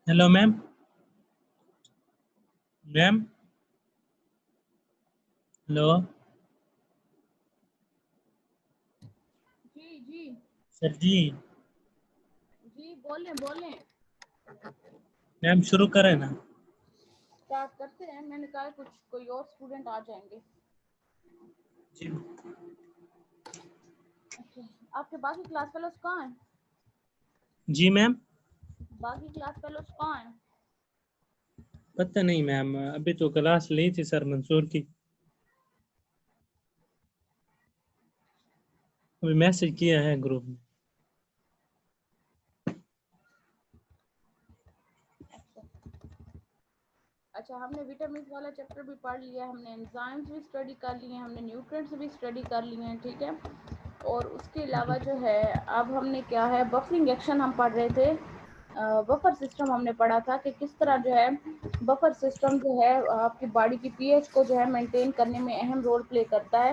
Hello ma'am. Ma'am, hello. जी जी sir जी। जी, बोलें बोलें। मैम शुरू करें ना। स्टार्ट करते हैं। मैंने कहा कुछ कोई और स्टूडेंट आ जाएंगे। जी। अच्छा, आपके बाकी क्लास फेलोज कहाँ हैं? जी मैम। बाकी क्लास फेलोज कहाँ हैं? पता नहीं मैम, अभी तो क्लास ली थी सर मंसूर की। अभी मैसेज किया है ग्रुप में। अच्छा अच्छा, हमने विटामिन वाला चैप्टर भी पढ़ लिया, हमने एंजाइम्स भी स्टडी कर लिए हैं, हमने न्यूट्रिएंट्स भी स्टडी कर लिए हैं, ठीक है। और उसके अलावा जो है अब हमने क्या है, बफरिंग एक्शन हम पढ़ रहे थे। बफर सिस्टम हमने पढ़ा था कि किस तरह जो है बफर सिस्टम जो है आपकी बॉडी की पीएच को जो है मेंटेन करने में अहम रोल प्ले करता है।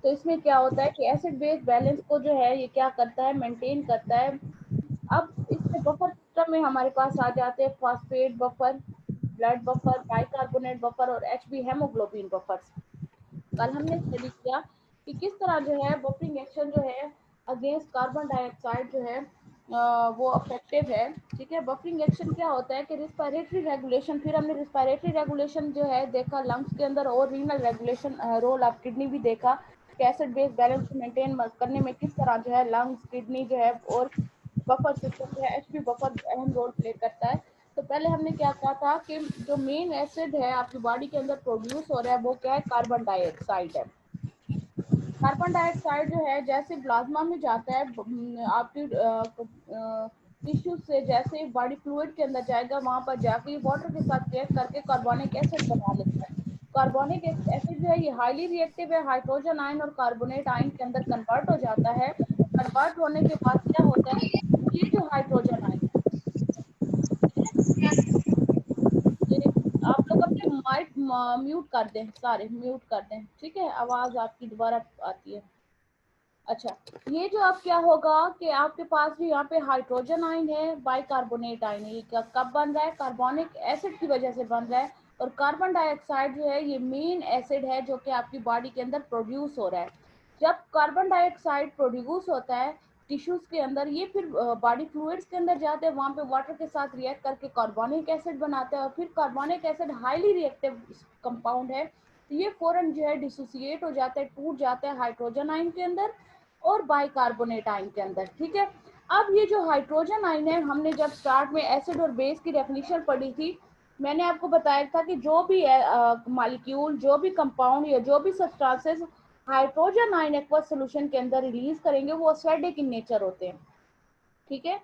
तो इसमें क्या होता है कि एसिड बेस बैलेंस को जो है ये क्या करता है, मेंटेन करता है। अब इसमें बफर सिस्टम में हमारे पास आ जाते हैं phosphate buffer, blood buffer, bicarbonate buffer और एचबी हेमोग्लोबिन बफर्स। कल हमने स्टडी किया कि किस तरह जो है बफरिंग एक्शन जो है अगेंस्ट कार्बन डाइऑक्साइड जो है वो अफेक्टिव है, ठीक है। बफरिंग एक्शन क्या होता है कि रिस्पायरेटरी रेगुलेशन, फिर हमने रिस्पायरेटरी रेगुलेशन जो है देखा लंग्स के अंदर, और renal regulation role of kidney भी देखा कि एसिड बेस बैलेंस को मेंटेन करने में किस तरह जो है लंग्स, किडनी जो है और बफर सिस्टम जो है एचपी बफर अहम रोल प्ले करता है। तो पहले हमने क्या कहा था कि जो मेन एसिड है आपकी बॉडी के अंदर प्रोड्यूस हो रहा है वो क्या है, कार्बन डाइऑक्साइड है। कार्बन डाइऑक्साइड जो है जैसे प्लाज्मा में जाता है आपकी टिश्यू से, जैसे बॉडी फ्लूइड के अंदर जाएगा वहां पर जाके वाटर के साथ रिएक्ट करके कार्बोनिक एसिड बना लेता है। कार्बोनिक एसिड जो है ये हाईली रिएक्टिव है, हाइड्रोजन आयन और कार्बोनेट आयन के अंदर कन्वर्ट हो जाता है। कन्वर्ट होने के बाद क्या होता है, ये जो हाइड्रोजन आयन है, ये आप लोग अपने माइक म्यूट कर दें, सारे म्यूट कर दें, ठीक है, आवाज आपकी दोबारा आती है। अच्छा, ये जो अब क्या होगा कि आपके पास भी यहाँ पे हाइड्रोजन आयन है, बाइकार्बोनेट आयन है। ये कब बन रहा है, कार्बोनिक एसिड की वजह से बन रहा है। और कार्बन डाइऑक्साइड जो है ये मेन एसिड है जो कि आपकी बॉडी के अंदर प्रोड्यूस हो रहा है। जब कार्बन डाइऑक्साइड प्रोड्यूस होता है टिश्यूज के अंदर, ये फिर बॉडी फ्लूइड्स के अंदर जाते हैं, वहां पे वाटर के साथ रिएक्ट करके कार्बोनिक एसिड बनाते हैं। और फिर carbonic acid highly reactive compound है, तो ये फौरन जो है डिसोसिएट हो जाता है, टूट जाता है हाइड्रोजन आयन के अंदर और बाइकार्बोनेट आयन के अंदर, ठीक है। अब ये जो हाइड्रोजन आयन है, हमने जब स्टार्ट में एसिड और बेस की डेफिनेशन पढ़ी थी, मैंने आपको बताया था कि जो भी मॉलिक्यूल, जो भी कंपाउंड या जो भी substances hydrogen ion aqueous solution के अंदर रिलीज करेंगे वो एसिडिक इन नेचर होते हैं, ठीक है।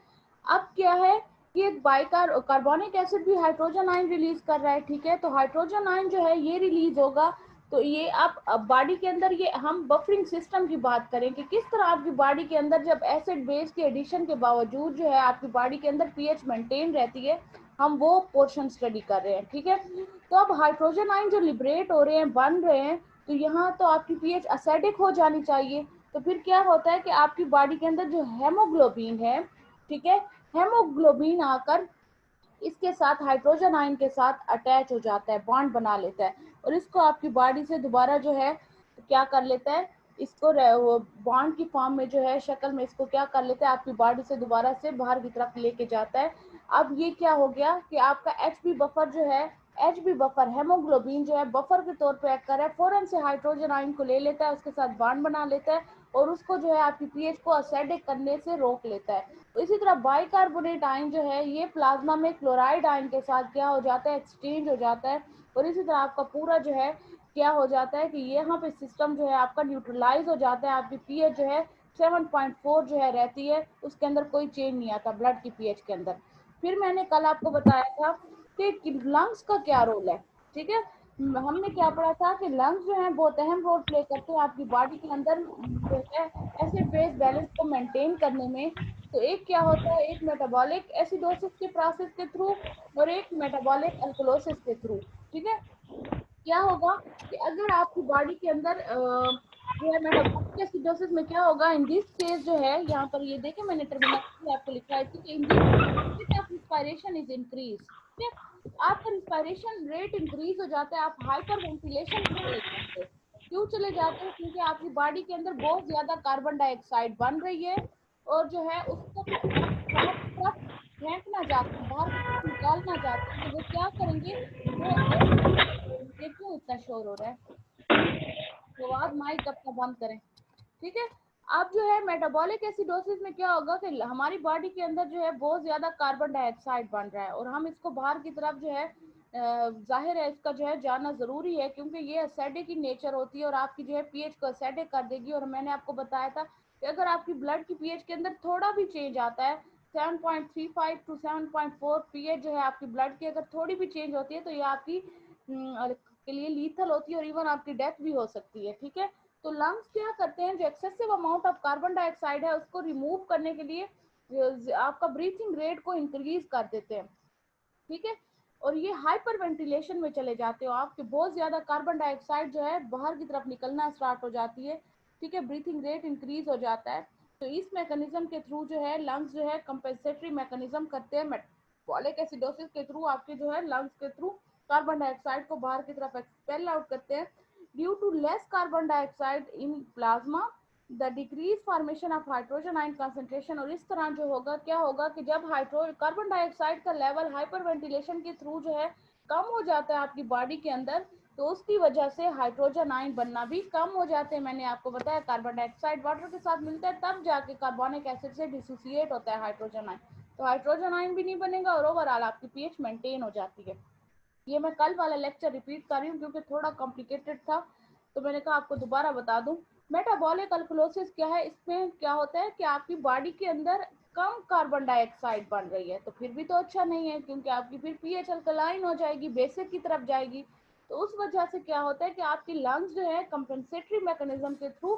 अब क्या है कि एक बाइकार कार्बोनिक एसिड भी हाइड्रोजन आयन रिलीज कर रहा है, ठीक है। तो हाइड्रोजन आयन जो है ये रिलीज होगा, तो ये अब बॉडी के अंदर, ये हम बफरिंग सिस्टम की बात करें कि किस तरह आपकी बॉडी के अंदर जब एसिड बेस के एडिशन के बावजूद जो है आपकी बॉडी के अंदर पीएच मेंटेन रहती है, हम वो पोर्शन स्टडी कर रहे हैं, ठीक है। तो अब हाइड्रोजन आयन जो लिबरेट हो रहे हैं, बन रहे हैं, तो यहाँ तो आपकी पीएच एसिडिक हो जानी चाहिए। तो फिर क्या होता है कि आपकी बॉडी के अंदर जो हेमोग्लोबिन है, ठीक है, हेमोग्लोबिन आकर इसके साथ हाइड्रोजन आयन के साथ अटैच हो जाता है, बॉन्ड बना लेता है, और इसको आपकी बॉडी से दोबारा जो है क्या कर लेता है, इसको वो बॉन्ड की फॉर्म में जो है शक्ल में इसको क्या कर लेता है, आपकी बॉडी से दोबारा से बाहर की तरफ लेके जाता है। अब ये क्या हो गया कि आपका एच बी बफर जो है, एच बी बफर हेमोग्लोबिन जो है बफर के तौर पर एक्ट कर रहा है, फौरन से हाइड्रोजन आयन को ले लेता है, उसके साथ बॉन्ड बना लेता है और उसको जो है आपकी पीएच को एसिडिक करने से रोक लेता है। तो इसी तरह बाइकार्बोनेट आयन जो है ये प्लाज्मा में क्लोराइड आयन के साथ क्या हो जाता है, एक्सचेंज हो जाता है, और इसी तरह आपका पूरा जो है क्या हो जाता है कि यहाँ पे सिस्टम जो है आपका न्यूट्रलाइज हो जाता है, आपकी पीएच जो है 7.4 जो है रहती है, उसके अंदर कोई चेंज नहीं आता ब्लड की पीएच के अंदर। फिर मैंने कल आपको बताया था कि लंग्स का क्या रोल है, ठीक है। हमने क्या पढ़ा था कि लंग्स जो है बहुत अहम रोल प्ले करते हैं आपकी बॉडी के अंदर जो है एसिड बेस बैलेंस को मेंटेन करने में। तो एक क्या होता है, एक मेटाबॉलिक एसिडोसिस के प्रोसेस के थ्रू और एक मेटाबॉलिक अल्कलोसिस के थ्रू, ठीक है। क्या होगा कि अगर आपकी बॉडी के अंदर जो है मेटाबॉलिक एसिडोसिस में क्या होगा, इन दिस केस जो है यहाँ पर ये देखें मैंने टर्मिनोलॉजी आपको लिखा है कि in this rate of respiration is increase. ठीक है, आपका रिस्पायरेशन रेट इंक्रीज हो जाता है, आप हाइपर वेंटिलेशन में चले जाते हो। क्यों चले जाते हो? क्योंकि आपकी बॉडी के अंदर बहुत ज्यादा कार्बन डाइऑक्साइड बन रही है और जो है उसको आप बाहर की तरफ फेंकना चाहते हैं, बाहर की तरफ निकालना चाहते हैं, तो वो क्या करेंगे, वो ये क्यों इतना शोर हो रहा है, तो आवाज माइक अपना बंद करें। ठीक है, अब जो है मेटाबॉलिक एसिडोसिस में क्या होगा कि हमारी बॉडी के अंदर जो है बहुत ज्यादा कार्बन डाइऑक्साइड बन रहा है और हम इसको बाहर की तरफ जो है जाहिर है इसका जो है जाना जरूरी है, क्योंकि ये एसिडिक की नेचर होती है और आपकी जो है पीएच को एसिडिक कर देगी। और मैंने आपको बताया था कि अगर आपकी ब्लड की पीएच के अंदर थोड़ा भी चेंज आता है, 7.35 टू 7.4 पीएच जो है आपकी ब्लड की अगर थोड़ी भी चेंज होती है तो ये आपकी के लिए लीथल होती है और इवन आपकी डेथ भी हो सकती है। ठीक है, तो लंग्स क्या करते हैं, जो excessive amount of carbon dioxide है उसको रिमूव करने के लिए आपका ब्रीथिंग रेट को इंक्रीज कर देते हैं। ठीक है, और ये हाइपर वेंटिलेशन में चले जाते हो, आपके बहुत ज्यादा कार्बन डाइऑक्साइड जो है बाहर की तरफ निकलना स्टार्ट हो जाती है। ठीक है, ब्रीथिंग रेट इंक्रीज हो जाता है। तो इस मैकेनिज्म के थ्रू जो है लंग्स जो है कंपेंसेटरी मैकेनिज्म करते हैं, मेटाबॉलिक एसिडोसिस के थ्रू आपके जो है लंग्स के थ्रू कार्बन डाइऑक्साइड को बाहर की तरफ एक्सपेल आउट करते हैं। Due to less carbon dioxide in plasma the decrease formation of hydrogen ion concentration. और इस तरह जो होगा क्या होगा कि जब कार्बन डाइऑक्साइड का लेवल हाइपर वेंटिलेशन के थ्रू जो है कम हो जाता है आपकी बॉडी के अंदर, तो उसकी वजह से हाइड्रोजन आयन बनना भी कम हो जाते हैं। मैंने आपको बताया कार्बन डाइऑक्साइड वाटर के साथ मिलता है तब जाके कार्बोनिक एसिड से डिसोसिएट होता है हाइड्रोजन आयन, तो हाइड्रोजन आयन भी नहीं बनेगा और ओवरऑल आपकी पीएच मेंटेन हो जाती है। ये मैं कल वाला लेक्चर रिपीट कर रही हूँ क्योंकि थोड़ा कॉम्प्लिकेटेड था, तो मैंने कहा आपको दोबारा बता दूं। मेटाबॉलिक अल्कलोसिस क्या है, इसमें क्या होता है कि आपकी बॉडी के अंदर कम कार्बन डाइऑक्साइड बन रही है, तो फिर भी तो अच्छा नहीं है क्योंकि आपकी फिर पीएच अल्कलाइन हो जाएगी, बेसिक की तरफ जाएगी। तो उस वजह से क्या होता है कि आपकी लंग्स जो है कंपेंसेटरी मैकेनिज्म के थ्रू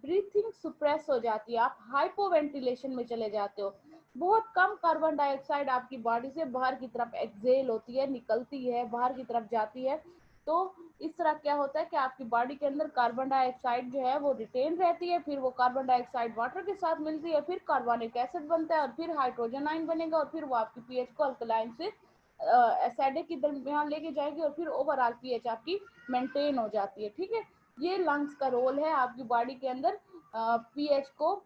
ब्रीथिंग सुप्रेस हो जाती है, आप हाइपोवेंटिलेशन में चले जाते हो, बहुत कम कार्बन डाइऑक्साइड आपकी बॉडी से बाहर की तरफ एक्सेल होती है, निकलती है, बाहर की तरफ जाती है। तो इस तरह क्या होता है कि आपकी बॉडी के अंदर कार्बन डाइऑक्साइड जो है वो रिटेन रहती है, फिर वो कार्बन डाइऑक्साइड वाटर के साथ मिलती है, फिर कार्बोनिक एसिड बनता है और फिर हाइड्रोजन आयन बनेगा और फिर वो आपकी पीएच को अल्कलाइन से एसिडिक की दरमियान लेके जाएगी और फिर ओवरऑल पीएच आपकी मेंटेन हो जाती है। ठीक है, ये लंग्स का रोल है आपकी बॉडी के अंदर पीएच को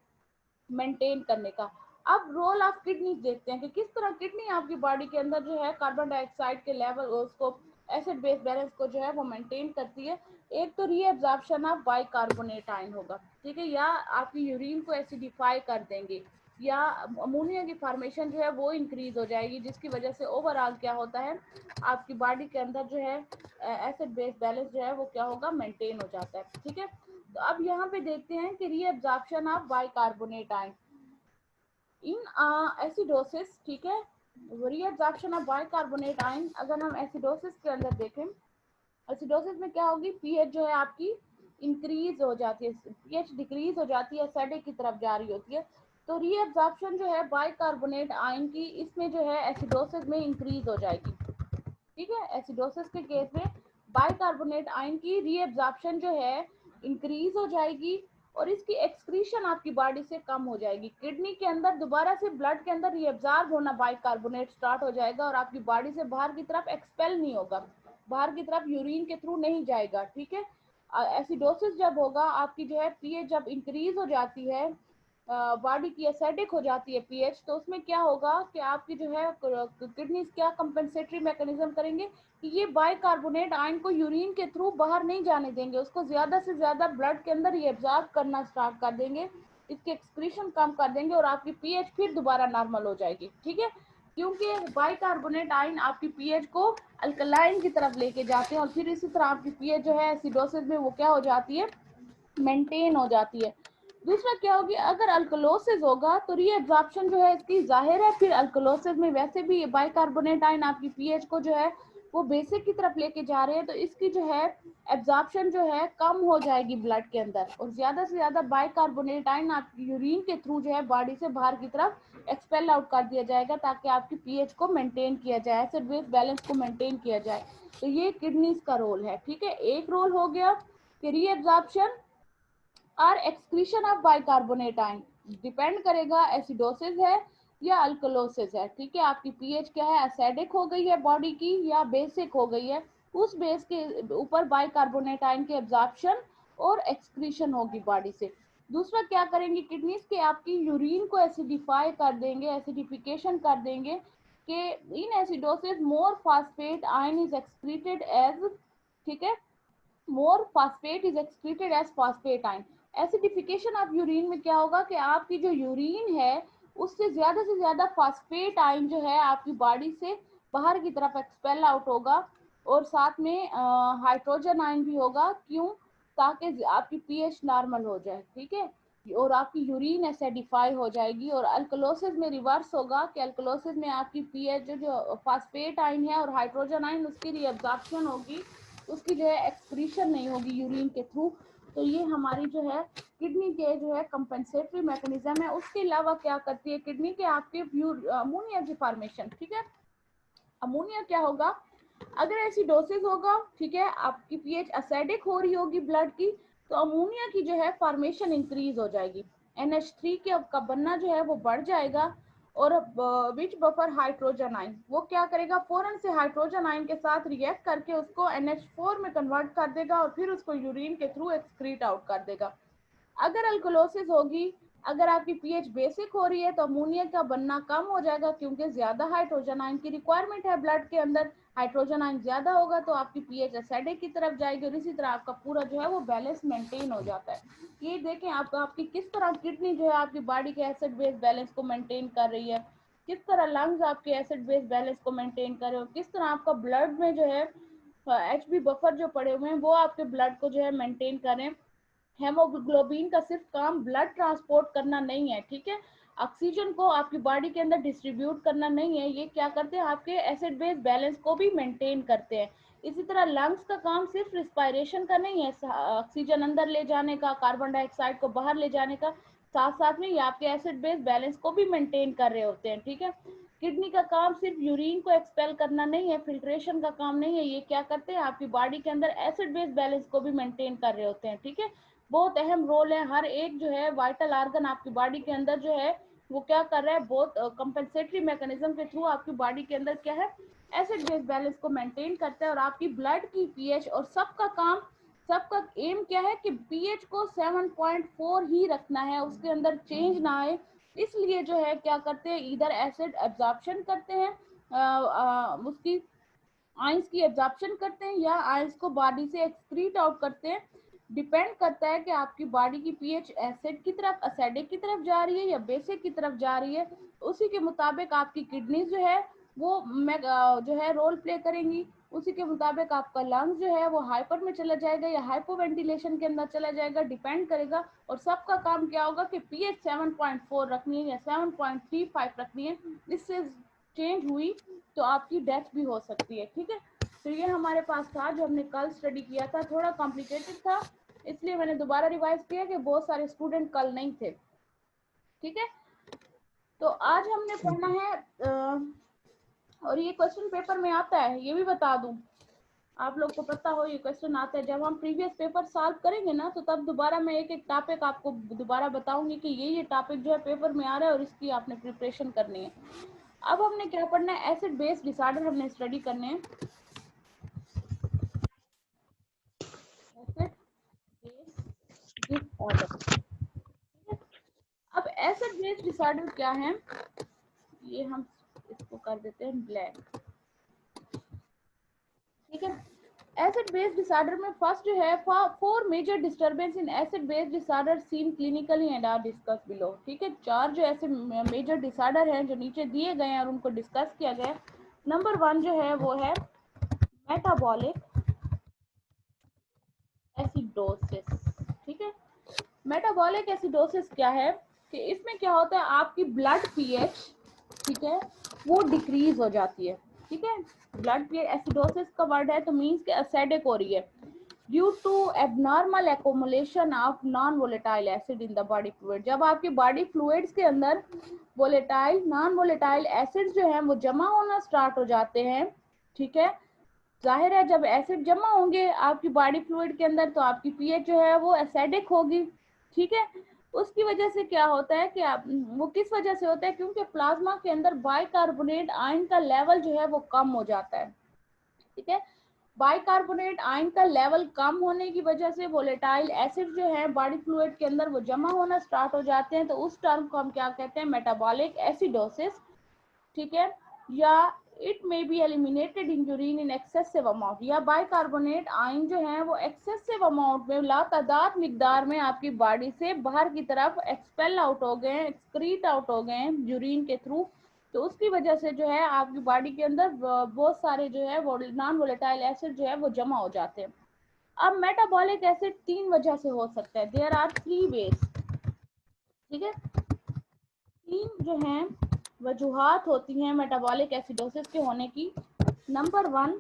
मेंटेन करने का। अब रोल ऑफ किडनी देखते हैं कि किस तरह किडनी आपकी बॉडी के अंदर जो है कार्बन डाइऑक्साइड के लेवल उसको एसिड बेस बैलेंस को जो है वो मेंटेन करती है। एक तो रीएब्जॉर्प्शन ऑफ बाइकार्बोनेट आयन होगा, ठीक है, या आपकी यूरिन को एसिडिफाई कर देंगे, या अमोनिया की फॉर्मेशन जो है वो इंक्रीज हो जाएगी, जिसकी वजह से ओवरऑल क्या होता है आपकी बॉडी के अंदर जो है एसिड बेस बैलेंस जो है वो क्या होगा, मेंटेन हो जाता है। ठीक है, तो अब यहाँ पे देखते हैं कि reabsorption of bicarbonate ion in acidosis. ठीक है, रीएब्जॉर्प्शन ऑफ बाइकार्बोनेट आयन अगर हम एसिडोसिस के अंदर देखें, एसिडोसिस में क्या होगी, पीएच जो है आपकी इंक्रीज हो जाती है, पीएच डिक्रीज हो जाती है, एसिडिक की तरफ जा रही होती है। तो रीएब्जॉर्प्शन जो है बाइकार्बोनेट आयन की इसमें जो है एसिडोसिस में इंक्रीज हो जाएगी। ठीक है, एसिडोसिस के केस में बाइकार्बोनेट आयन की रीएब्जॉर्प्शन जो है इंक्रीज हो जाएगी और इसकी एक्सक्रीशन आपकी बॉडी से कम हो जाएगी, किडनी के अंदर दोबारा से ब्लड के अंदर रीएब्जॉर्ब होना बाइकार्बोनेट स्टार्ट हो जाएगा और आपकी बॉडी से बाहर की तरफ एक्सपेल नहीं होगा, बाहर की तरफ यूरिन के थ्रू नहीं जाएगा। ठीक है, एसिडोसिस जब होगा आपकी जो है पीएच जब इंक्रीज हो जाती है, बॉडी की एसिडिक हो जाती है पीएच, तो उसमें क्या होगा कि आपकी जो है किडनीज क्या कंपेंसेटरी मैकेनिज्म करेंगे कि ये बाइकार्बोनेट आयन को यूरिन के थ्रू बाहर नहीं जाने देंगे, उसको ज्यादा से ज्यादा ब्लड के अंदर ये एब्जॉर्ब करना स्टार्ट कर देंगे, इसके एक्सक्रीशन कम कर देंगे और आपकी पीएच फिर दोबारा नॉर्मल हो जाएगी। ठीक है, क्योंकि बाइकार्बोनेट आयन आपकी पीएच को अल्कलाइन की तरफ लेके जाते हैं और फिर इसी तरह आपकी पीएच जो है एसिडोसिस में वो क्या हो जाती है, मेंटेन हो जाती है। दूसरा क्या होगी, अगर अल्कलोसिस होगा तो रीएब्जॉर्प्शन जो है इसकी जाहिर है, फिर अल्कलोसिस में वैसे भी बाइकार्बोनेट आयन आपकी पीएच को जो है वो बेसिक की तरफ लेके जा रहे हैं, तो इसकी जो है एब्जॉर्प्शन जो है कम हो जाएगी ब्लड के अंदर और ज्यादा से ज्यादा बाइकार्बोनेट आयन आपकी यूरिन के थ्रू जो है बॉडी से बाहर की तरफ एक्सपेल आउट कर दिया जाएगा ताकि आपकी पीएच को मेंटेन किया जाए, एसिड बेस बैलेंस को मेंटेन किया जाए। तो ये किडनीज का रोल है। ठीक है, एक रोल हो गया कि रीएब्जॉर्प्शन और excretion of bicarbonate ion depend करेगा एसिडोसिस है या अल्कलोसिस है, ठीक है। आपकी पीएच क्या है, एसिडिक हो गई है बॉडी की या बेसिक हो गई है, उस बेस के ऊपर बाइकार्बोनेट आयन के एब्जॉर्प्शन और एक्सक्रीशन होगी बॉडी से। दूसरा क्या करेंगे किडनीज के, आपकी यूरिन को एसिडिफाई कर देंगे, एसिडिफिकेशन कर देंगे कि in acidosis more phosphate ion is excreted as, ठीक है, more phosphate is excreted as phosphate ion. Acidification of urine में क्या होगा कि आपकी जो यूरिन है उससे ज्यादा फास्फेट आयन जो है आपकी बॉडी से बाहर की तरफ एक्सपेल आउट होगा, और साथ में हाइड्रोजन आयन भी होगा। क्यों? ताकि आपकी पीएच नॉर्मल हो जाए, ठीक है, और आपकी यूरिन एसिडिफाई हो जाएगी। और अल्कलोसिस में रिवर्स होगा कि अल्कलोसिस में आपकी पीएच जो फास्फेट आयन है और हाइड्रोजन आयन उसकी रीअब्जॉर्प्शन होगी, उसकी जो है एक्सक्रीशन नहीं होगी यूरिन के थ्रू। तो ये हमारी जो है किडनी के जो है कंपेंसेटरी मैकेनिज्म है। उसके अलावा क्या करती है किडनी के, आपके अमोनिया की फॉर्मेशन, ठीक है। अमोनिया क्या होगा, अगर एसिडोसिस होगा, ठीक है, आपकी पीएच एसिडिक हो रही होगी ब्लड की, तो अमोनिया की जो है फॉर्मेशन इंक्रीज हो जाएगी, NH3 के का बनना जो है वो बढ़ जाएगा। और विच बफर हाइड्रोजन आयन, वो क्या करेगा, फौरन से हाइड्रोजन आयन के साथ रिएक्ट करके उसको NH4 में कन्वर्ट कर देगा और फिर उसको यूरिन के थ्रू एक्सक्रीट आउट कर देगा। अगर अल्कलोसिस होगी, अगर आपकी पीएच बेसिक हो रही है, तो अमोनिया का बनना कम हो जाएगा क्योंकि ज्यादा हाइड्रोजन आयन की रिक्वायरमेंट है ब्लड के अंदर। हाइड्रोजन आयन ज्यादा होगा तो आपकी पीएच एसिडिक की तरफ जाएगी और इसी तरह आपका पूरा जो है वो बैलेंस मेंटेन हो जाता है। ये देखें आपकी किस तरह किडनी जो है आपकी बॉडी के एसिड बेस बैलेंस को मेंटेन कर रही है, किस तरह लंग्स आपके एसिड बेस बैलेंस को मेंटेन कर रहे हो, किस तरह आपका ब्लड में जो है HB बफर जो पड़े हुए हैं वो आपके ब्लड को जो है मेंटेन करें। हेमोग्लोबिन का सिर्फ काम ब्लड ट्रांसपोर्ट करना नहीं है, ठीक है, ऑक्सीजन को आपकी बॉडी के अंदर डिस्ट्रीब्यूट करना नहीं है, ये क्या करते हैं आपके एसिड बेस बैलेंस को भी मेंटेन करते हैं। इसी तरह लंग्स का काम सिर्फ रिस्पायरेशन का नहीं है, ऑक्सीजन अंदर ले जाने का, कार्बन डाइऑक्साइड को बाहर ले जाने का, साथ साथ में ये आपके एसिड बेस बैलेंस को भी मेंटेन कर रहे होते हैं, ठीक है। किडनी का काम सिर्फ यूरिन को एक्सपेल करना नहीं है, फिल्ट्रेशन का काम नहीं है, ये क्या करते हैं आपकी बॉडी के अंदर एसिड बेस बैलेंस को भी मेंटेन कर रहे होते हैं, ठीक है। बहुत अहम रोल है, हर एक जो है वाइटल ऑर्गन आपकी बॉडी के अंदर जो है वो क्या कर रहा है, बहुत कंपेंसेटरी मैकेनिज्म के थ्रू आपकी बॉडी के अंदर क्या है एसिड बेस बैलेंस को मेंटेन करता है। और आपकी ब्लड की पीएच और सबका काम, सबका एम क्या है कि पीएच को 7.4 ही रखना है, उसके अंदर चेंज ना आए। इसलिए जो है क्या करते हैं, इधर एसिड एब्जॉर्प्शन करते हैं, उसकी आयंस की एब्जॉर्प्शन करते हैं या आयंस को बॉडी से एक्सक्रीट आउट करते हैं। डिपेंड करता है कि आपकी बॉडी की पीएच एसिड की तरफ, एसिडिक की तरफ जा रही है या बेसिक की तरफ जा रही है। उसी के मुताबिक आपकी किडनी जो है वो जो है रोल प्ले करेंगी। उसी के मुताबिक आपका लंग्स जो है वो हाइपर में चला जाएगा या हाइपोवेंटिलेशन के अंदर चला जाएगा, डिपेंड करेगा। और सबका काम क्या होगा कि पीएच 7.4 रखनी है या 7.35 रखनी है, इससे चेंज हुई तो आपकी डेथ भी हो सकती है, ठीक है। तो ये हमारे पास था जो हमने कल स्टडी किया था, थोड़ा कॉम्प्लिकेटेड था इसलिए मैंने दोबारा रिवाइज किया कि बहुत सारे स्टूडेंट कल नहीं थे, ठीक है। तो आज हमने पढ़ना है और ये क्वेश्चन पेपर में आता है, ये भी बता दूं आप लोग को पता हो ये क्वेश्चन आता है। जब हम प्रीवियस पेपर सॉल्व करेंगे ना तो तब दोबारा मैं एक एक टॉपिक आपको दोबारा बताऊंगी कि ये टॉपिक जो है पेपर में आ रहा है और इसकी आपने प्रिपरेशन करनी है। अब हमने क्या पढ़ना है, एसिड बेस डिसऑर्डर हमने स्टडी करने हैं। एसिड बेस डिसऑर्डर, अब एसिड बेस डिसऑर्डर क्या है, ये हम इसको कर देते हैं ब्लैक, ठीक है। एसिड बेस डिसऑर्डर में फर्स्ट जो है 4 major disturbance in acid base disorder seen clinically and are discuss below, ठीक है। 4 जो ऐसे मेजर डिसऑर्डर हैं जो नीचे दिए गए हैं और उनको डिस्कस किया गया है। नंबर 1 जो है वो है मेटाबॉलिक एसिडोसिस, ठीक है। मेटाबॉलिक एसिडोसिस क्या है कि इसमें क्या होता है आपकी ब्लड पीएच, ठीक है, वो डिक्रीज हो जाती है, ठीक है। ब्लड पीएच एसिडोसिस का वर्ड है तो मींस के एसिडिक हो रही है due to abnormal accumulation of non volatile acid in the body fluid. जब आपकी बॉडी फ्लूइड्स के अंदर वोलेटाइल नॉन वोलेटाइल एसिड्स जो हैं वो जमा होना स्टार्ट हो जाते हैं, ठीक है। जाहिर है जब एसिड जमा होंगे आपकी बॉडी फ्लूइड के अंदर तो आपकी पीएच जो है वो एसिडिक होगी, ठीक है। उसकी वजह से क्या होता है कि आप वो किस वजह से होता है, क्योंकि प्लाज्मा के अंदर बाइकार्बोनेट आयन का लेवल जो है वो कम हो जाता है। ठीक है, बाइकार्बोनेट आयन का लेवल कम होने की वजह से वोलेटाइल एसिड जो है बॉडी फ्लूइड के अंदर वो जमा होना स्टार्ट हो जाते हैं। तो उस टर्म को हम क्या कहते हैं, मेटाबॉलिक एसिडोसिस। ठीक है, या it may be eliminated in urine in excessive amount, या बाइकार्बोनेट आयन जो है वो एक्सेसिव अमाउंट में लातादाद मिकदार में आपकी बॉडी से बाहर की तरफ एक्सपेल आउट हो गए, एक्सक्रीट आउट हो गए यूरिन के थ्रू। तो उसकी वजह से जो है आपकी बॉडी के अंदर बहुत सारे जो है वो नॉन वोलेटाइल एसिड जो है वो जमा हो जाते हैं। अब मेटाबॉलिक एसिड 3 वजह से हो सकता है, देयर आर 3 वेज। ठीक है, 3 जो हैं वजूहात होती हैं मेटाबॉलिक एसिडोसिस के होने की। नंबर 1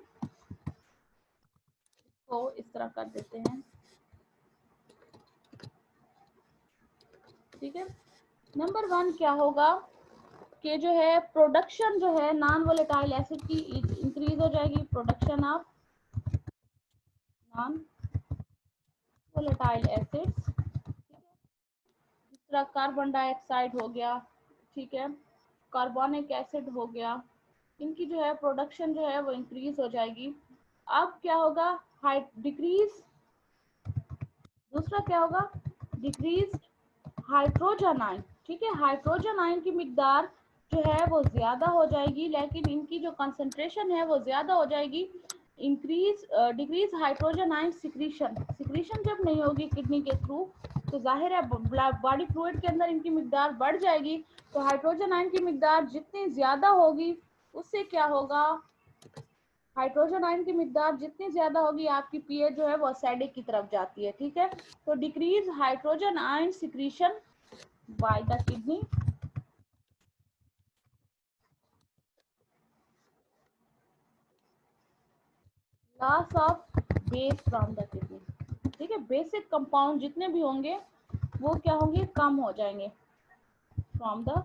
को इस तरह कर देते हैं। ठीक है, नंबर 1 क्या होगा कि जो है प्रोडक्शन जो है नॉन वोलेटाइल एसिड की इंक्रीज हो जाएगी, production of non volatile acids. जिस तरह कार्बन डाइऑक्साइड हो गया, ठीक है, कार्बोनिक एसिड हो गया, इनकी जो है प्रोडक्शन जो है वो इंक्रीज हो जाएगी। अब क्या होगा, डिक्रीज, दूसरा क्या होगा, डिक्रीज हाइड्रोजन आयन। ठीक है, हाइड्रोजन आयन की मिकदार जो है वो ज्यादा हो जाएगी, लेकिन इनकी जो कंसंट्रेशन है वो ज्यादा हो जाएगी। Increase decrease hydrogen ion secretion, secretion जब नहीं होगी किडनी के थ्रू तो जाहिर है बॉडी फ्लूइड के अंदर इनकी मिकदार बढ़ जाएगी। तो हाइड्रोजन आयन की मिकदार जितनी ज्यादा होगी उससे क्या होगा, हाइड्रोजन आयन की मिकदार जितनी ज्यादा होगी आपकी पीएच जो है वो एसिडिक की तरफ जाती है। ठीक है, तो decrease hydrogen ion secretion by the kidney, loss of base from the kidney. ठीक है, बेसिक कंपाउंड जितने भी होंगे वो क्या होंगे, कम हो जाएंगे फ्रॉम द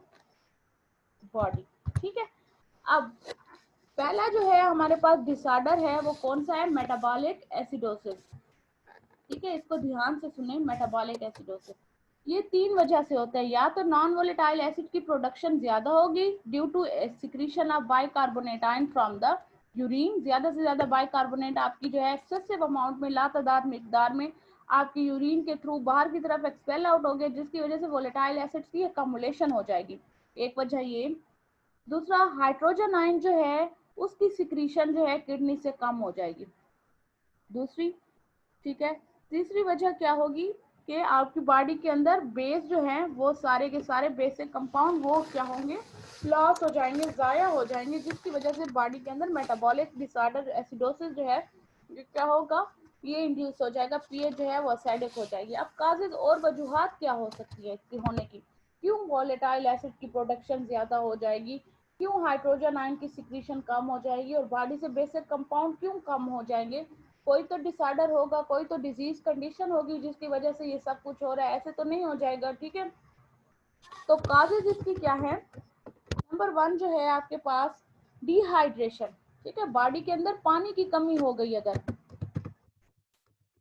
बॉडी। ठीक है, अब पहला जो है हमारे पास डिसऑर्डर है वो कौन सा है, मेटाबॉलिक एसिडोसिस। ठीक है, इसको ध्यान से सुने, मेटाबॉलिक एसिडोसिस ये 3 वजह से होता है। या तो नॉन वोलेटाइल एसिड की प्रोडक्शन ज्यादा होगी due to secretion of bicarbonate ion from the urine, ज्यादा से ज्यादा बाइकार्बोनेट आपकी जो है एक्सेसिव अमाउंट में लातादाद मिकदार में आपकी यूरिन के थ्रू बाहर की तरफ एक्सपेल आउट हो गए, जिसकी वजह से वोलेटाइल एसिड्स की अकमुलेशन हो जाएगी, एक वजह ये। दूसरा, हाइड्रोजन आयन जो है उसकी सिक्रीशन जो है किडनी से कम हो जाएगी, दूसरी। ठीक है, तीसरी वजह क्या होगी कि आपकी बॉडी के अंदर बेस जो है वो सारे के सारे बेसिक कंपाउंड वो क्या होंगे, लॉस हो जाएंगे, ज़ाया हो जाएंगे, जिसकी वजह से बॉडी के अंदर मेटाबॉलिक डिसऑर्डर एसिडोसिस जो है ये क्या होगा, ये इंड्यूस हो जाएगा, पीएच जो है वो एसिडिक हो जाएगी। अब काजेज और वजूहात क्या हो सकती है इसकी होने की, क्यों वोलेटाइल एसिड की प्रोडक्शन ज़्यादा हो जाएगी, क्यों हाइड्रोजन आयन की सिक्रीशन कम हो जाएगी और बॉडी से बेसिक कंपाउंड क्यों कम हो जाएंगे। कोई तो डिसऑर्डर होगा, कोई तो डिजीज कंडीशन होगी जिसकी वजह से ये सब कुछ हो रहा है, ऐसे तो नहीं हो जाएगा। ठीक है, तो काजेज इसकी क्या है, नंबर 1 जो है आपके पास डिहाइड्रेशन। ठीक है, बॉडी के अंदर पानी की कमी हो गई, अगर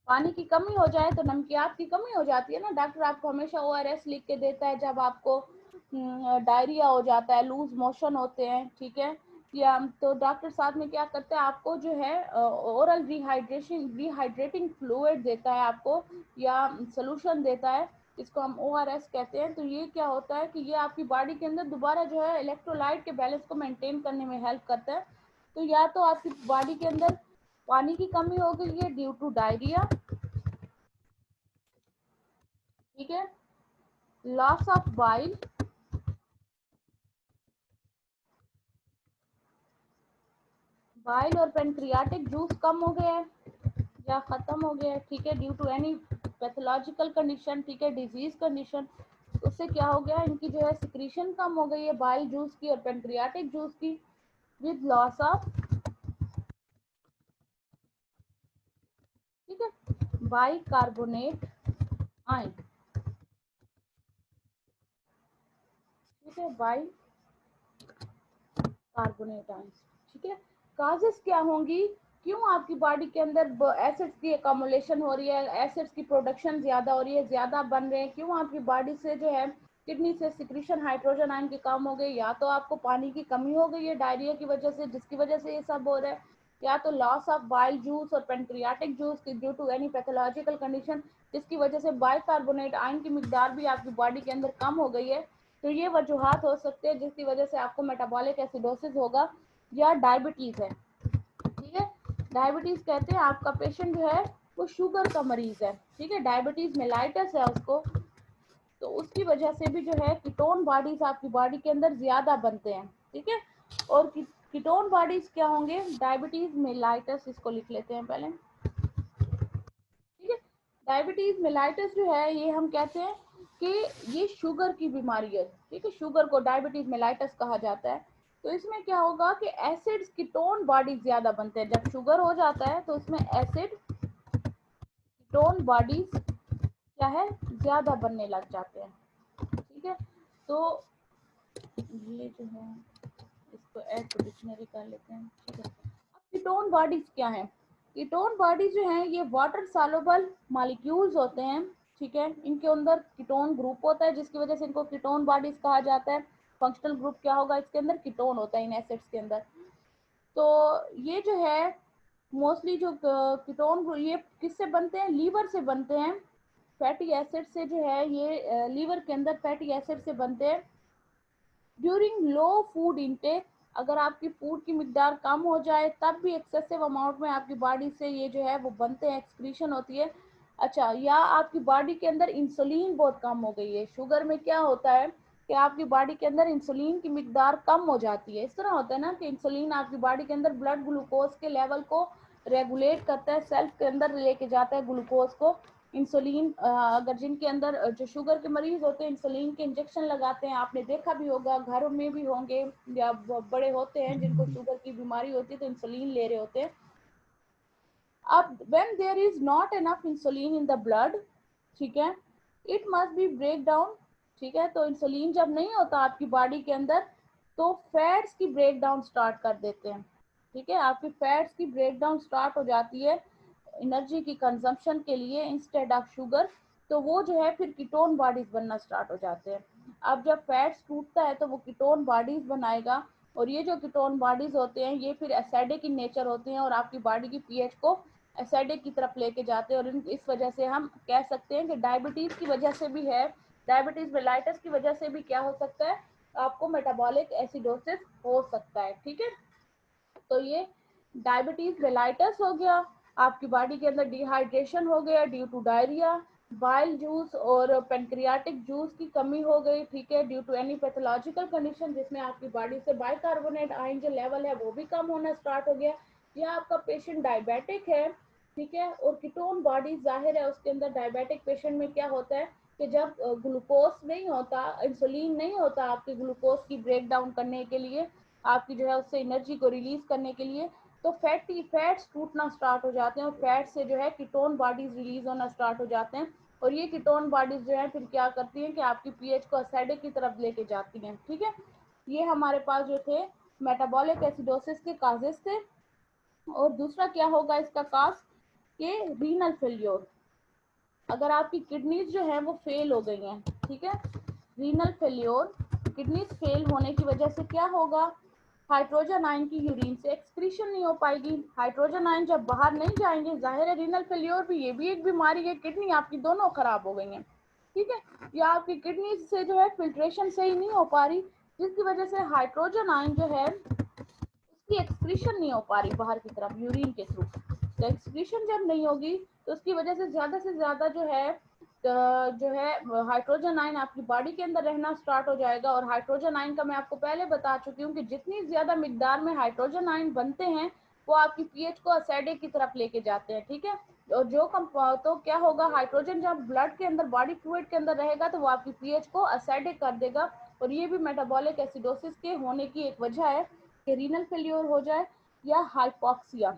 पानी की कमी हो जाए तो नमकियात की कमी हो जाती है ना, डॉक्टर आपको हमेशा ओआरएस लिख के देता है जब आपको डायरिया हो जाता है, लूज मोशन होते हैं। ठीक है, या तो डॉक्टर साथ में क्या करते हैं, आपको जो है ओरल रिहाइड्रेटिंग फ्लूइड देता है आपको, या सोल्यूशन देता है, इसको हम ओआरएस कहते हैं। तो ये क्या होता है कि ये आपकी बॉडी के अंदर दोबारा जो है इलेक्ट्रोलाइट के बैलेंस को मेंटेन करने में हेल्प करता है। तो या तो आपकी बॉडी के अंदर पानी की कमी हो गई है ड्यू टू डायरिया, ठीक है, लॉस ऑफ बाइल, बाइल और पेनक्रियाटिक जूस कम हो गया है या खत्म हो गया है। ठीक है, due to any pathological condition, ठीक है, डिजीज कंडीशन, उससे क्या हो गया, इनकी जो है सिक्रीशन कम हो गई है बाइल जूस की और पेनक्रियाटिक जूस की, विद लॉस ऑफ, ठीक है, बाइकार्बोनेट आयन। ठीक है, बाइकार्बोनेट आयन। ठीक है, काजेस क्या होंगी, क्यों आपकी बॉडी के अंदर एसिड्स की अकोमुलेशन हो रही है, एसिड्स की प्रोडक्शन ज्यादा हो रही है, ज्यादा बन रहे हैं, क्यों आपकी बॉडी से जो है किडनी से सिक्रीशन हाइड्रोजन आयन की कम हो गई, या तो आपको पानी की कमी हो गई है डायरिया की वजह से जिसकी वजह से ये सब हो रहा है, या तो लॉस ऑफ बाइल जूस और pancreatic juice due to any pathological condition जिसकी वजह से बाइकार्बोनेट आयन की मिकदार भी आपकी बॉडी के अंदर कम हो गई है। तो ये वजूहात हो सकते हैं जिसकी वजह से आपको मेटाबॉलिक एसिडोसिस होगा या डायबिटीज है। ठीक है, डायबिटीज कहते हैं आपका पेशेंट जो है वो शुगर का मरीज है, ठीक है, डायबिटीज मेलाइटस है उसको, तो उसकी वजह से भी जो है कीटोन बॉडीज आपकी बॉडी के अंदर ज्यादा बनते हैं। ठीक है, और कीटोन बॉडीज क्या होंगे, डायबिटीज मेलाइटस, इसको लिख लेते हैं पहले। ठीक है, डायबिटीज मेलाइटस जो है ये हम कहते हैं कि ये शुगर की बीमारी है। ठीक है, शुगर को डायबिटीज मेलाइटस कहा जाता है। तो इसमें क्या होगा कि एसिड्स कीटोन बॉडीज ज्यादा बनते हैं, जब शुगर हो जाता है तो इसमें एसिड कीटोन बॉडीज क्या है ज्यादा बनने लग जाते हैं। ठीक है, तो ये जो है इसको ऐड टू डिक्शनरी कर लेते हैं। ठीक है, अब कीटोन बॉडीज क्या है, कीटोन बॉडीज जो है ये वाटर सॉल्युबल मॉलिक्यूल्स होते हैं। ठीक है, इनके अंदर कीटोन ग्रुप होता है जिसकी वजह से इनको कीटोन बॉडीज कहा जाता है। फंक्शनल ग्रुप क्या होगा, इसके अंदर कीटोन होता है इन एसिड्स के अंदर। तो ये जो है मोस्टली जो कीटोन ये किससे बनते हैं, लीवर से बनते हैं, फैटी एसिड से जो है ये लीवर के अंदर फैटी एसिड से बनते हैं। ड्यूरिंग लो फूड इनटेक, अगर आपकी फूड की मिकदार कम हो जाए तब भी एक्सेसिव अमाउंट में आपकी बॉडी से ये जो है वो बनते हैं, एक्सक्रीशन होती है। अच्छा, या आपकी बॉडी के अंदर इंसुलिन बहुत कम हो गई है, शुगर में क्या होता है कि आपकी बॉडी के अंदर इंसुलिन की मिकदार कम हो जाती है। इस तरह होता है ना कि इंसुलिन आपकी बॉडी के अंदर ब्लड ग्लूकोज के लेवल को रेगुलेट करता है, सेल्फ के अंदर लेके जाता है ग्लूकोज को। इंसुलिन अगर जिनके अंदर जो शुगर के मरीज होते हैं इंसुलिन के इंजेक्शन लगाते हैं, आपने देखा भी होगा, घरों में भी होंगे, या बड़े होते हैं जिनको शुगर की बीमारी होती है तो इंसुलिन ले रहे होते हैं। अब when there is not enough insulin in the blood, ठीक है, it must be break down. ठीक है, तो इंसुलिन जब नहीं होता आपकी बॉडी के अंदर तो फैट्स की ब्रेक डाउन स्टार्ट कर देते हैं। ठीक है, आपकी फैट्स की ब्रेक डाउन स्टार्ट हो जाती है एनर्जी की कंजम्पशन के लिए इंस्टेड ऑफ शुगर, तो वो जो है फिर कीटोन बॉडीज बनना स्टार्ट हो जाते हैं। अब जब फैट्स टूटता है तो वो कीटोन बॉडीज बनाएगा, और ये जो कीटोन बॉडीज होते हैं ये फिर एसिडिक इन नेचर होते हैं और आपकी बॉडी की पीएच को एसिडिक की तरफ लेके जाते हैं, और इस वजह से हम कह सकते हैं कि डायबिटीज की वजह से भी है, डायबिटीज मेलाइटस की वजह से भी क्या हो सकता है, आपको मेटाबॉलिक एसिडोसिस हो सकता है। ठीक है, तो ये डायबिटीज मेलाइटस हो गया, आपकी बॉडी के अंदर डिहाइड्रेशन हो गया due to diarrhoea, bile juice और पेनक्रियाटिक जूस की कमी हो गई। ठीक है, due to any pathological condition जिसमें आपकी बॉडी से बाइकार्बोनेट आयन जो लेवल है वो भी कम होना स्टार्ट हो गया, या आपका पेशेंट डायबिटिक है। ठीक है, और कीटोन बॉडी जाहिर है उसके अंदर डायबिटिक पेशेंट में क्या होता है कि जब ग्लूकोज नहीं होता, इंसुलिन नहीं होता आपके ग्लूकोज की ब्रेक डाउन करने के लिए, आपकी जो है उससे एनर्जी को रिलीज करने के लिए, तो फैट्स टूटना स्टार्ट हो जाते हैं और फैट से जो है कीटोन बॉडीज रिलीज होना स्टार्ट हो जाते हैं, और ये कीटोन बॉडीज जो है फिर क्या करती हैं कि आपकी पीएच को एसिडिक की तरफ लेके जाती हैं। ठीक है, ये हमारे पास जो थे मेटाबॉलिक एसिडोसिस के काजेस थे। और दूसरा क्या होगा इसका काज, के रीनल फेल्योर, अगर आपकी किडनीज जो है वो फेल हो गई हैं। ठीक है, रीनल फेल्योर, किडनीज फेल होने की वजह से क्या होगा, हाइड्रोजन आयन की यूरिन से एक्सक्रीशन नहीं हो पाएगी, हाइड्रोजन आयन जब बाहर नहीं जाएंगे, जाहिर है रीनल फेल्योर भी ये भी एक बीमारी है, किडनी आपकी दोनों खराब हो गई हैं। ठीक है, या आपकी किडनी से जो है फिल्ट्रेशन सही नहीं हो पा रही जिसकी वजह से हाइड्रोजन आयन जो है उसकी एक्सक्रीशन नहीं हो पा रही बाहर की तरफ यूरिन के थ्रू, तो एक्सक्रीशन जब नहीं होगी तो उसकी वजह से ज्यादा जो है हाइड्रोजन आयन आपकी बॉडी के अंदर रहना स्टार्ट हो जाएगा। और हाइड्रोजन आयन का मैं आपको पहले बता चुकी हूँ कि जितनी ज्यादा मिकदार में हाइड्रोजन आयन बनते हैं वो आपकी पीएच को एसिडिक की तरफ लेके जाते हैं। ठीक है, और तो क्या होगा, हाइड्रोजन जब ब्लड के अंदर बॉडी फ्लूइड के अंदर रहेगा तो वो आपकी पीएच को एसिडिक कर देगा, और ये भी मेटाबॉलिक एसिडोसिस के होने की एक वजह है कि रीनल फेल्योर हो जाए या हाइपोक्सिया।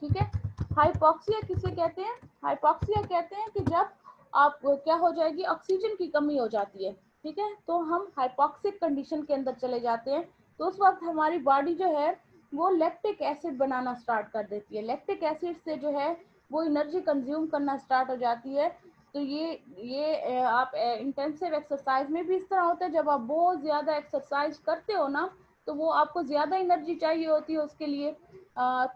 ठीक है, हाइपोक्सिया किसे कहते हैं, हाइपोक्सिया कहते हैं कि जब आप क्या हो जाएगी, ऑक्सीजन की कमी हो जाती है। ठीक है, तो हम हाइपोक्सिक कंडीशन के अंदर चले जाते हैं, तो उस वक्त हमारी बॉडी जो है वो लैक्टिक एसिड बनाना स्टार्ट कर देती है। लैक्टिक एसिड से जो है वो एनर्जी कंज्यूम करना स्टार्ट हो जाती है। तो ये आप इंटेंसिव एक्सरसाइज में भी इस तरह होता है, जब आप बहुत ज़्यादा एक्सरसाइज करते हो ना तो वो आपको ज़्यादा एनर्जी चाहिए होती है उसके लिए।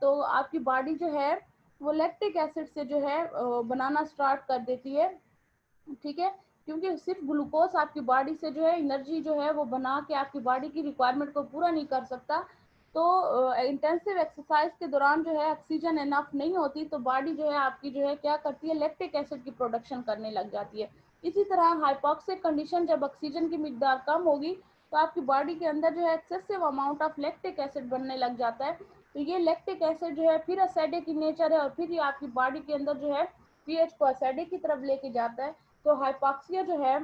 तो आपकी बॉडी जो है वो लैक्टिक एसिड से जो है बनाना स्टार्ट कर देती है, ठीक है। क्योंकि सिर्फ ग्लूकोज आपकी बॉडी से जो है एनर्जी जो है वो बना के आपकी बॉडी की रिक्वायरमेंट को पूरा नहीं कर सकता। तो इंटेंसिव एक्सरसाइज के दौरान जो है ऑक्सीजन इनफ नहीं होती, तो बॉडी जो है आपकी जो है क्या करती है, लैक्टिक एसिड की प्रोडक्शन करने लग जाती है। इसी तरह हाइपॉक्सिक कंडीशन, जब ऑक्सीजन की मिकदार कम होगी तो आपकी बॉडी के अंदर जो है excessive amount of lactic acid बनने लग जाता है। तो ये लैक्टिक एसिड जो है फिर एसिडिक in नेचर है और फिर ये आपकी बॉडी के अंदर जो है पीएच को एसिडिक की तरफ लेके जाता है। तो हाइपॉक्सिया जो है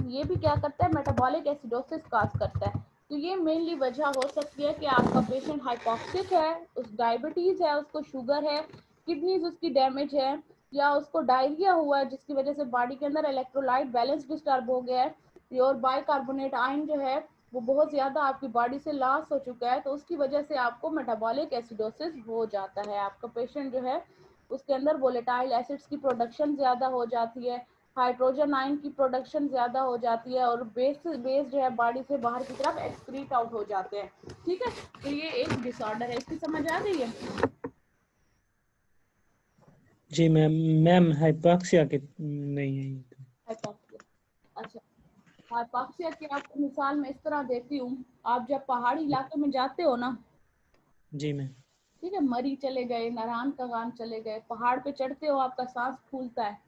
ये भी क्या करता है, मेटाबॉलिक एसिडोसिस काज करता है। तो ये मेनली वजह हो सकती है कि आपका पेशेंट हाइपॉक्सिक है, उस डायबिटीज है, उसको शुगर है, किडनीज उसकी डैमेज है, या उसको डायरिया हुआ है जिसकी वजह से बॉडी के अंदर इलेक्ट्रोलाइट बैलेंस डिस्टर्ब हो गया है, और बाइकार्बोनेट आयन जो है वो बहुत ज़्यादा आपकी बॉडी से लॉस हो चुका है, तो उसकी वजह से आपको मेटाबॉलिक एसिडोसिस हो जाता है। आपका पेशेंट जो है उसके अंदर वोलेटाइल एसिड्स की प्रोडक्शन ज़्यादा हो जाती है, हाइड्रोजन आयन की प्रोडक्शन ज़्यादा हो जाती है, और बेस जो है बॉडी से बाहर की तरफ एक्सक्रीट आउट हो जाते हैं, ठीक है। तो ये एक डिसऑर्डर है, इसकी समझ आ गई है? जी मैम। मैम हाइपॉक्सिया के नहीं है ये तो। हाइपॉक्सिया, अच्छा। हाइपॉक्सिया की आपको मिसाल मैं इस तरह देती हूँ। आप जब पहाड़ी इलाके में जाते हो ना, जी मैम। ठीक है, मरी चले गए, नारायण कगान चले गए, पहाड़ पे चढ़ते हो आपका सांस फूलता है,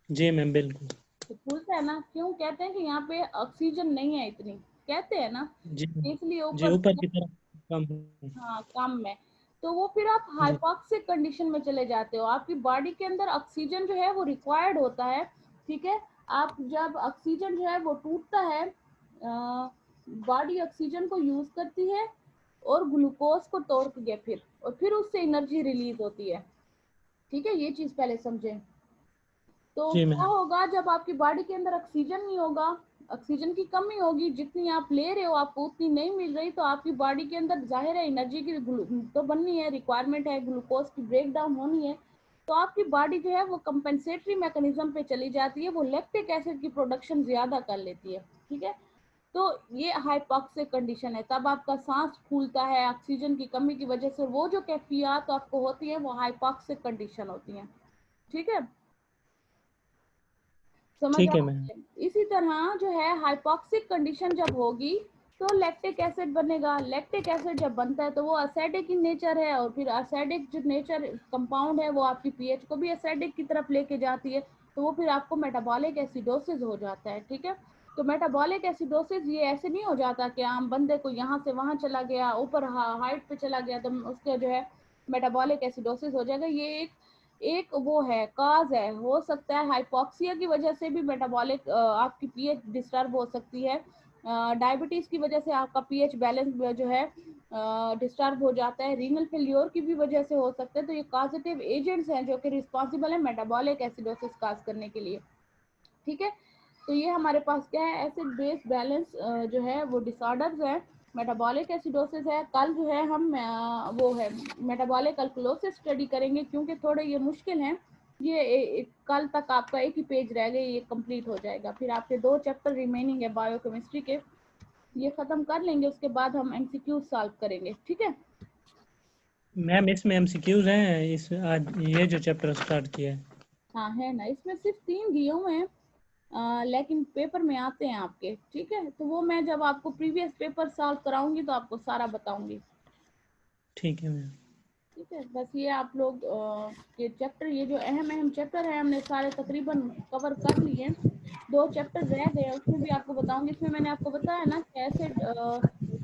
जी मैम बिल्कुल। तो फूलता है ना, क्यों कहते हैं कि यहाँ पे ऑक्सीजन नहीं है इतनी, कहते हैं ना, जी। इसलिए जी ऊपर, ऊपर की तरफ कम है। हाँ कम में। तो वो फिर आप जी। हाइपॉक्सिक कंडीशन में चले जाते हो, आपकी बॉडी के अंदर ऑक्सीजन जो है वो रिक्वायर्ड होता है, ठीक है। आप जब ऑक्सीजन जो है वो टूटता है, बॉडी ऑक्सीजन को यूज करती है और ग्लूकोज को तोड़ के फिर उससे एनर्जी रिलीज होती है, ठीक है। ये चीज पहले समझें। तो जी क्या मैम। होगा, जब आपकी बॉडी के अंदर ऑक्सीजन नहीं होगा, ऑक्सीजन की कमी होगी, जितनी आप ले रहे हो आपको उतनी नहीं मिल रही, तो आपकी बॉडी के अंदर जाहिर है एनर्जी की तो बननी है, रिक्वायरमेंट है, ग्लूकोज की ब्रेक डाउन होनी है। तो आपकी बॉडी जो है वो कंपेंसेटरी मैकेनिज्म पे चली जाती है, वो लैक्टिक एसिड की प्रोडक्शन ज्यादा कर लेती है, ठीक है। तो ये हाइपॉक्सिक कंडीशन है, तब आपका सांस फूलता है ऑक्सीजन की कमी की वजह से, वो जो कैफियत आपको होती है वो हाइपॉक्सिक कंडीशन होती है, ठीक है। समझ आ ठीक है रहा मैम। है? इसी तरह जो है हाइपॉक्सिक कंडीशन जब होगी तो लैक्टिक एसिड बनेगा। लैक्टिक एसिड जब बनता है तो वो एसिडिक इन नेचर है, और फिर एसिडिक जो नेचर कंपाउंड है वो आपकी पीएच को भी एसिडिक की तरफ लेके जाती है, तो वो फिर आपको मेटाबॉलिक एसिडोसिस हो जाता है, ठीक है। तो मेटाबॉलिक एसिडोसिस ये ऐसे नहीं हो जाता कि आम बंदे को यहाँ से वहां चला गया, ऊपर हाइट पे चला गया तो उसके जो है मेटाबॉलिक एसिडोसिस हो जाएगा। ये एक एक वो है काज है, हो सकता है हाइपॉक्सिया की वजह से भी मेटाबॉलिक आपकी पीएच डिस्टर्ब हो सकती है, डायबिटीज की वजह से आपका पीएच बैलेंस जो है डिस्टर्ब हो जाता है, रीनल फेल्योर की भी वजह से हो सकता है। तो ये कॉजेटिव एजेंट्स हैं जो कि रिस्पॉन्सिबल है मेटाबॉलिक एसिडोसिस काज करने के लिए, ठीक है। तो ये हमारे पास क्या है, एसिड बेस बैलेंस जो है वो डिसऑर्डर्स है, मेटाबॉलिक एसिडोसिस है। कल जो है हम वो है मेटाबॉलिक अल्कलोसिस स्टडी करेंगे, क्योंकि थोड़े ये मुश्किल हैं। ये कल तक आपका एक ही पेज रह गया, ये कंप्लीट हो जाएगा, फिर आपके 2 चैप्टर रिमेनिंग है बायोकेमिस्ट्री के, ये खत्म कर लेंगे, उसके बाद हम एमसीक्यू सॉल्व करेंगे, ठीक है। मैम इसमें एमसीक्यूज हैं इस आज ये जो चैप्टर स्टार्ट किया है? हाँ है ना, इसमें सिर्फ 3 दिए हुए हैं, लेकिन पेपर में आते हैं आपके, ठीक है। तो वो मैं जब आपको प्रीवियस पेपर सॉल्व कराऊंगी तो आपको सारा बताऊंगी, ठीक है मैम। ठीक है। बस ये आप लोग के चैप्टर, ये जो अहम अहम चैप्टर है हमने सारे तकरीबन कवर कर लिए हैं। 2 चैप्टर रह गए, उसमें भी आपको बताऊंगी। इसमें मैंने आपको बताया ना कैसे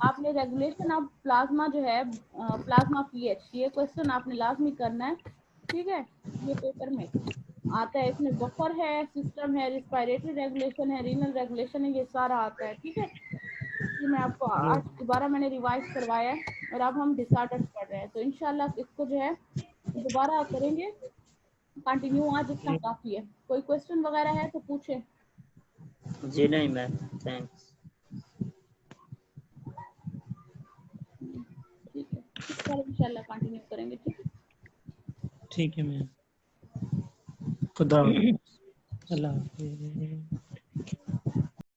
आपने रेगुलेशन ऑफ प्लाज्मा जो है, प्लाज्मा पीएच, ये क्वेश्चन आपने लाजमी करना है, ठीक है। ये पेपर में आता है, इसमें बफर है, सिस्टम है, रिस्पायरेटरी रेगुलेशन है, रीनल रेगुलेशन है, ये सारा आता है, ठीक है। ये मैं आपको आज दोबारा मैंने रिवाइज करवाया है, और अब हम डिसऑर्डर्स पढ़ रहे हैं, तो इंशाल्लाह इसको जो है दोबारा करेंगे कंटिन्यू, आज इतना काफी है। कोई क्वेश्चन वगैरह है तो पूछे। जी नहीं मैम, थैंक्स। कल इंशाल्लाह कंटिन्यू करेंगे, ठीक है। ठीक है मैम। खुदा अल्लाह हाफिज़।